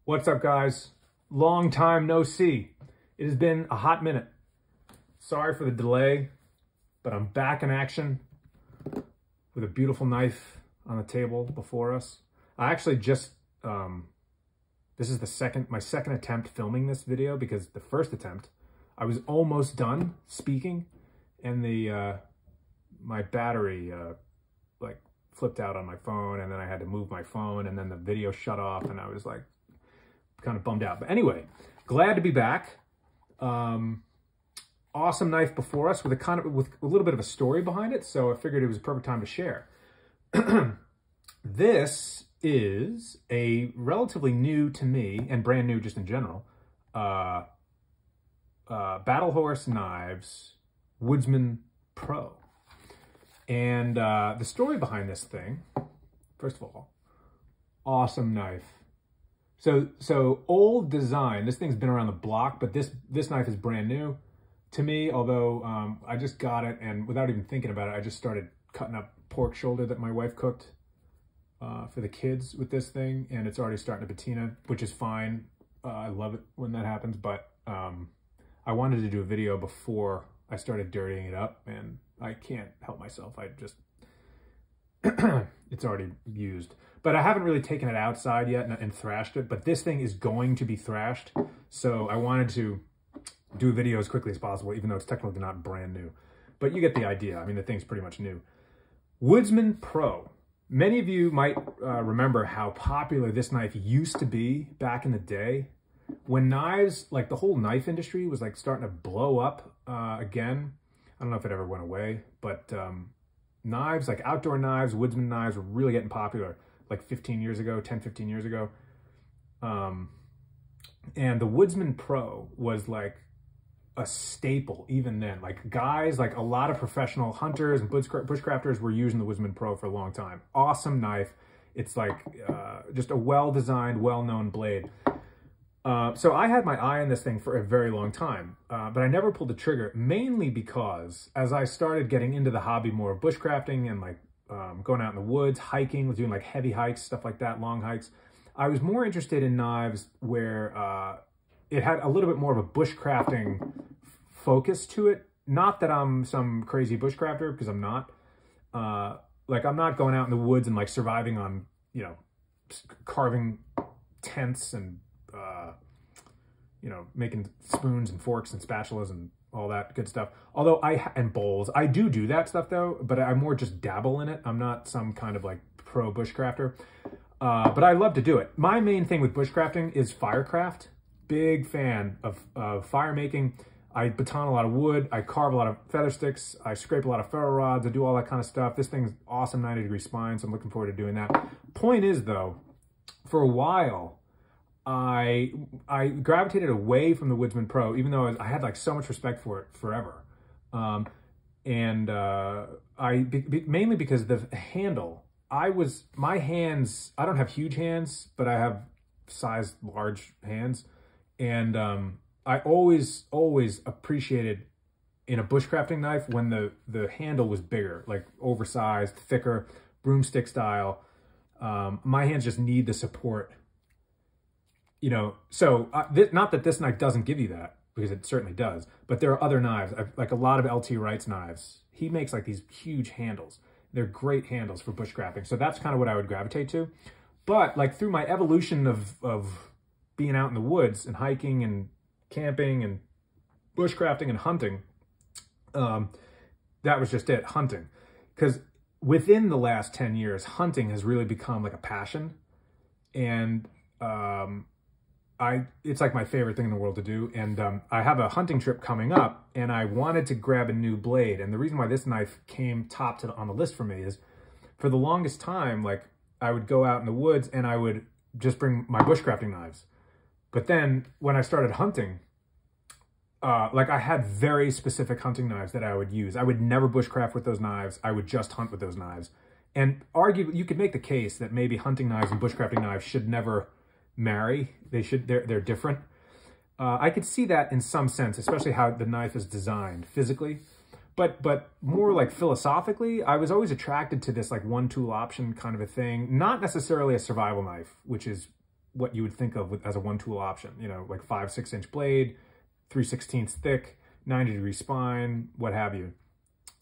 What's up, guys? Long time no see. It has been a hot minute. Sorry for the delay, but I'm back in action with a beautiful knife on the table before us. I actually just, this is my second attempt filming this video, because the first attempt, I was almost done speaking and my battery like flipped out on my phone, and then I had to move my phone, and then the video shut off, and I was like kind of bummed out. But anyway, glad to be back. Awesome knife before us with a little bit of a story behind it, so I figured it was a perfect time to share. This is a relatively new to me, and brand new just in general, Battle Horse Knives Woodsman Pro. And the story behind this thing, first of all, awesome knife. So old design, this thing's been around the block, but this knife is brand new to me, although I just got it, and without even thinking about it, I just started cutting up pork shoulder that my wife cooked for the kids with this thing, and it's already starting to patina, which is fine. I love it when that happens, but I wanted to do a video before I started dirtying it up, and I can't help myself. I just, it's already used. But I haven't really taken it outside yet and thrashed it, but this thing is going to be thrashed, so I wanted to do a video as quickly as possible, even though it's technically not brand new. But you get the idea. I mean, the thing's pretty much new. Woodsman Pro. Many of you might remember how popular this knife used to be back in the day, when knives, like the whole knife industry was like starting to blow up again. I don't know if it ever went away, but knives, like outdoor knives, Woodsman knives were really getting popular like 15 years ago, 10, 15 years ago. And the Woodsman Pro was like a staple even then. Like guys, like a lot of professional hunters and bushcrafters were using the Woodsman Pro for a long time. Awesome knife. It's like just a well-designed, well-known blade. So I had my eye on this thing for a very long time, but I never pulled the trigger, mainly because as I started getting into the hobby more of bushcrafting and like going out in the woods, hiking, doing like heavy hikes, stuff like that, long hikes, I was more interested in knives where it had a little bit more of a bushcrafting focus to it. Not that I'm some crazy bushcrafter, because I'm not. Like I'm not going out in the woods and like surviving on, you know, carving tents and you know, making spoons and forks and spatulas and all that good stuff. Although and bowls, I do that stuff though, but I more just dabble in it. I'm not some kind of like pro bushcrafter, but I love to do it. My main thing with bushcrafting is firecraft. Big fan of fire making. I baton a lot of wood. I carve a lot of feather sticks. I scrape a lot of ferro rods. I do all that kind of stuff. This thing's awesome 90-degree spine, so I'm looking forward to doing that. Point is though, for a while, I gravitated away from the Woodsman Pro, even though I had like so much respect for it forever. Mainly because the handle, my hands, I don't have huge hands, but I have sized large hands. And I always appreciated in a bushcrafting knife when the handle was bigger, like oversized, thicker, broomstick style. My hands just need the support. You know, so not that this knife doesn't give you that, because it certainly does, but there are other knives, like a lot of LT Wright's knives. He makes like these huge handles. They're great handles for bushcrafting. So that's kind of what I would gravitate to. But like through my evolution of being out in the woods and hiking and camping and bushcrafting and hunting, that was just it, hunting. Because within the last 10 years, hunting has really become like a passion. And it's like my favorite thing in the world to do. And I have a hunting trip coming up, and I wanted to grab a new blade. And the reason why this knife came top on the list for me is, for the longest time, like I would go out in the woods and I would just bring my bushcrafting knives. But then when I started hunting, like I had very specific hunting knives that I would use. I would never bushcraft with those knives. I would just hunt with those knives. And arguably, you could make the case that maybe hunting knives and bushcrafting knives should never marry. They're different. I could see that in some sense, especially how the knife is designed physically. But more like philosophically, I was always attracted to this like one tool option kind of a thing. Not necessarily a survival knife, which is what you would think of as a 1-tool option, you know, like 5-6 inch blade, 3/16 thick, 90-degree spine, what have you.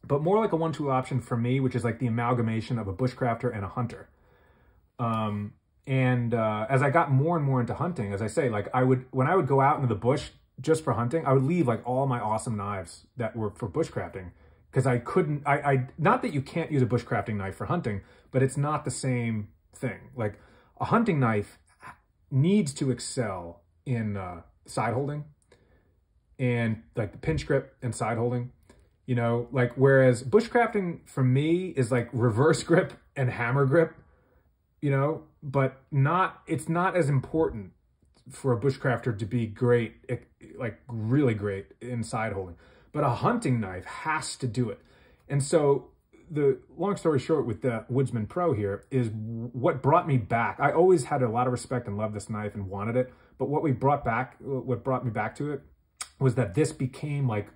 But more like a 1-tool option for me, which is like the amalgamation of a bushcrafter and a hunter. As I got more and more into hunting, as I say, like when I would go out into the bush just for hunting, I would leave like all my awesome knives that were for bushcrafting, because I couldn't, not that you can't use a bushcrafting knife for hunting, but it's not the same thing. Like a hunting knife needs to excel in side holding and like the pinch grip and side holding, you know, like, whereas bushcrafting for me is like reverse grip and hammer grip, you know, but it's not as important for a bushcrafter to be great, like really great in side holding. But a hunting knife has to do it. And so the long story short with the Woodsman Pro here is what brought me back. I always had a lot of respect and loved this knife and wanted it. But what brought me back to it was that this became like,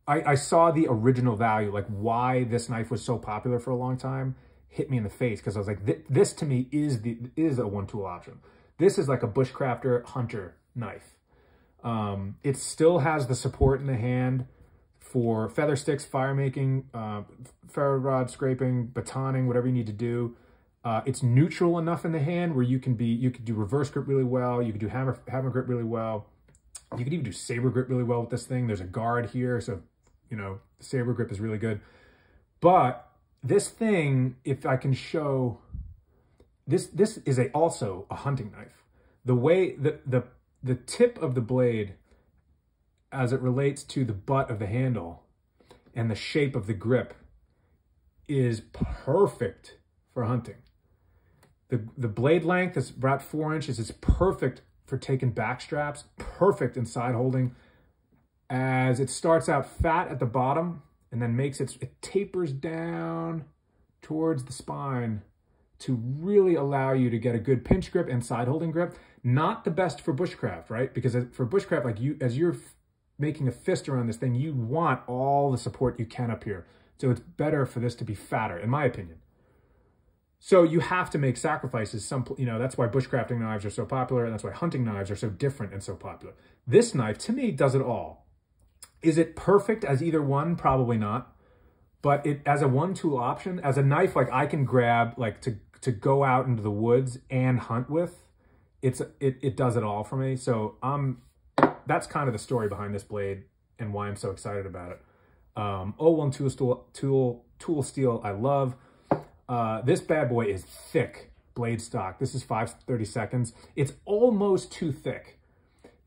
I saw the original value, like why this knife was so popular for a long time, hit me in the face, because I was like, this to me is a 1-tool option. This is like a bushcrafter hunter knife. It still has the support in the hand for feather sticks, fire making, ferro rod scraping, batoning, whatever you need to do. It's neutral enough in the hand where you could do reverse grip really well. You could do hammer grip really well. You could even do saber grip really well with this thing. There's a guard here, so you know, saber grip is really good. But this thing, if I can show, this is also a hunting knife. The way the tip of the blade, as it relates to the butt of the handle and the shape of the grip, is perfect for hunting. The blade length is about 4 inches. It's perfect for taking back straps, perfect in side holding, as it starts out fat at the bottom and then it tapers down towards the spine to really allow you to get a good pinch grip and side holding grip. Not the best for bushcraft, right? Because for bushcraft, like as you're making a fist around this thing, you want all the support you can up here. So it's better for this to be fatter, in my opinion. So you have to make sacrifices. That's why bushcrafting knives are so popular, and that's why hunting knives are so different and so popular. This knife, to me, does it all. Is it perfect as either one? Probably not. But as a 1-tool option, as a knife like I can grab like to go out into the woods and hunt with, it does it all for me. So that's kind of the story behind this blade and why I'm so excited about it. 01 tool steel, I love. This bad boy is thick blade stock. This is 5/32. It's almost too thick.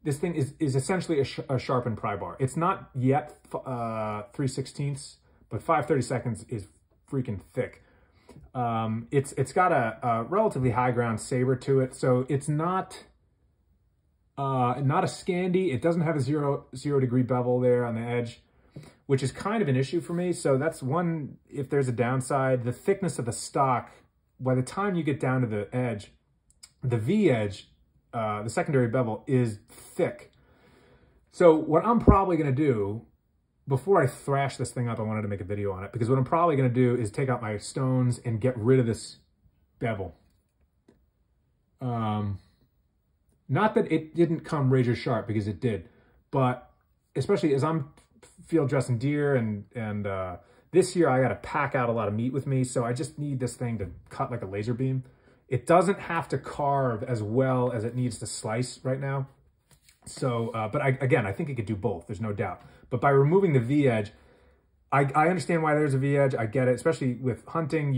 This thing is essentially a sharpened pry bar. It's not yet 3/16, but 5/32 is freaking thick. It's got a relatively high ground saber to it, so it's not a Scandi. It doesn't have a zero degree bevel there on the edge, which is kind of an issue for me. So that's one, if there's a downside. The thickness of the stock, by the time you get down to the edge, the V edge, the secondary bevel is thick. So what I'm probably going to do, before I thrash this thing up, I wanted to make a video on it, because what I'm probably going to do is take out my stones and get rid of this bevel. Not that it didn't come razor sharp, because it did, but especially as I'm field dressing deer and this year I got to pack out a lot of meat with me, so I just need this thing to cut like a laser beam. It doesn't have to carve as well as it needs to slice right now. So, but again, I think it could do both. There's no doubt. But by removing the V edge, I understand why there's a V edge. I get it, especially with hunting.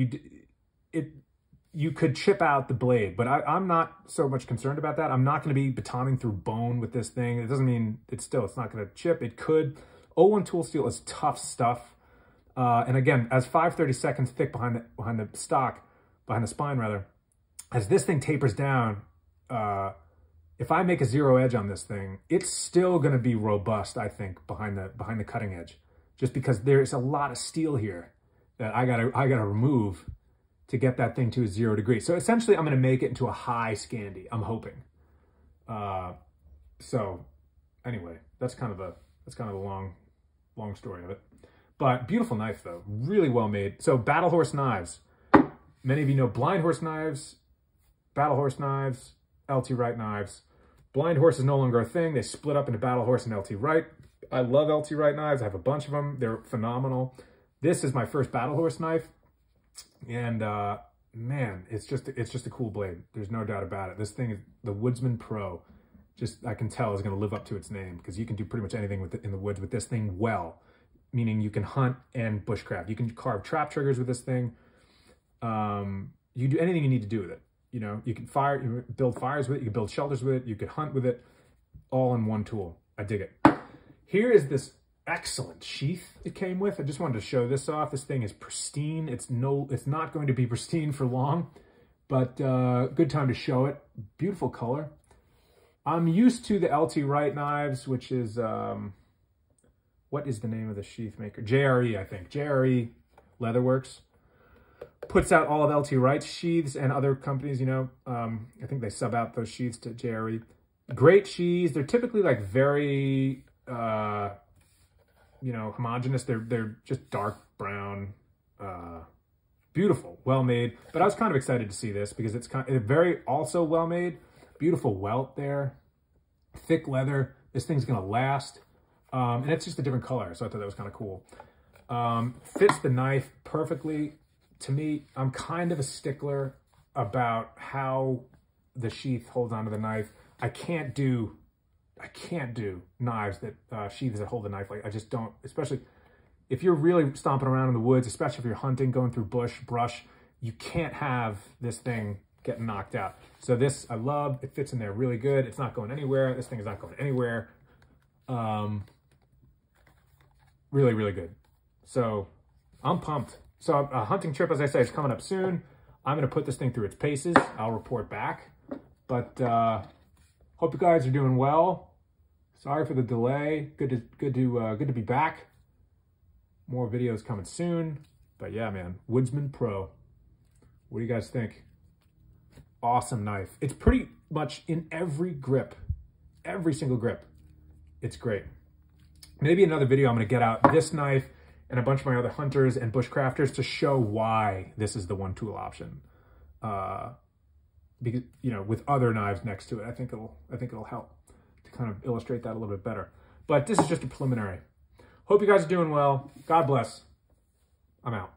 You could chip out the blade, but I'm not so much concerned about that. I'm not going to be batoning through bone with this thing. It doesn't mean it's not going to chip. It could. 01 tool steel is tough stuff. And again, as 5/32 thick behind the spine rather, as this thing tapers down, if I make a zero edge on this thing, it's still going to be robust, I think, behind the cutting edge, just because there's a lot of steel here that I gotta remove to get that thing to a 0 degree. So essentially, I'm going to make it into a high Scandi, I'm hoping. So anyway, that's kind of a long story of it. But beautiful knife though, really well made. So battle horse knives. Many of you know blind horse knives, battle horse knives. LT Wright knives. Blind horse is no longer a thing. They split up into Battle Horse and LT Wright. I love LT Wright knives. I have a bunch of them. They're phenomenal. This is my first Battle Horse knife. And man, it's just a cool blade. There's no doubt about it. This thing is the Woodsman Pro. Just, I can tell, is going to live up to its name, because you can do pretty much anything with it in the woods with this thing well. Meaning you can hunt and bushcraft. You can carve trap triggers with this thing. You do anything you need to do with it. You know, you can build fires with it. You can build shelters with it. You could hunt with it, all in one tool. I dig it. Here is this excellent sheath it came with. I just wanted to show this off. This thing is pristine. It's not going to be pristine for long, but good time to show it. Beautiful color. I'm used to the LT Wright knives, which is, what is the name of the sheath maker? JRE, I think. JRE Leatherworks puts out all of LT Wright's sheaths, and other companies, you know, I think they sub out those sheaths to JRE. Great sheaths. They're typically like very, you know, homogeneous. They're just dark brown, beautiful, well made. But I was kind of excited to see this because it's very also well made. Beautiful welt there, thick leather. This thing's gonna last, and it's just a different color, so I thought that was kind of cool. Fits the knife perfectly. To me, I'm kind of a stickler about how the sheath holds onto the knife. I can't do knives that sheaths that hold the knife. Like, I just don't, especially if you're really stomping around in the woods, especially if you're hunting, going through brush, you can't have this thing getting knocked out. So this I love. It fits in there really good. It's not going anywhere. This thing is not going anywhere. Really, really good. So I'm pumped. So a hunting trip, as I say, is coming up soon. I'm going to put this thing through its paces. I'll report back. But hope you guys are doing well. Sorry for the delay. Good to be back. More videos coming soon. But yeah, man, Woodsman Pro. What do you guys think? Awesome knife. It's pretty much in every grip, every single grip. It's great. Maybe another video I'm going to get out this knife and a bunch of my other hunters and bushcrafters to show why this is the one tool option. Because, you know, with other knives next to it, I think it'll help to kind of illustrate that a little bit better. But this is just a preliminary. Hope you guys are doing well. God bless. I'm out.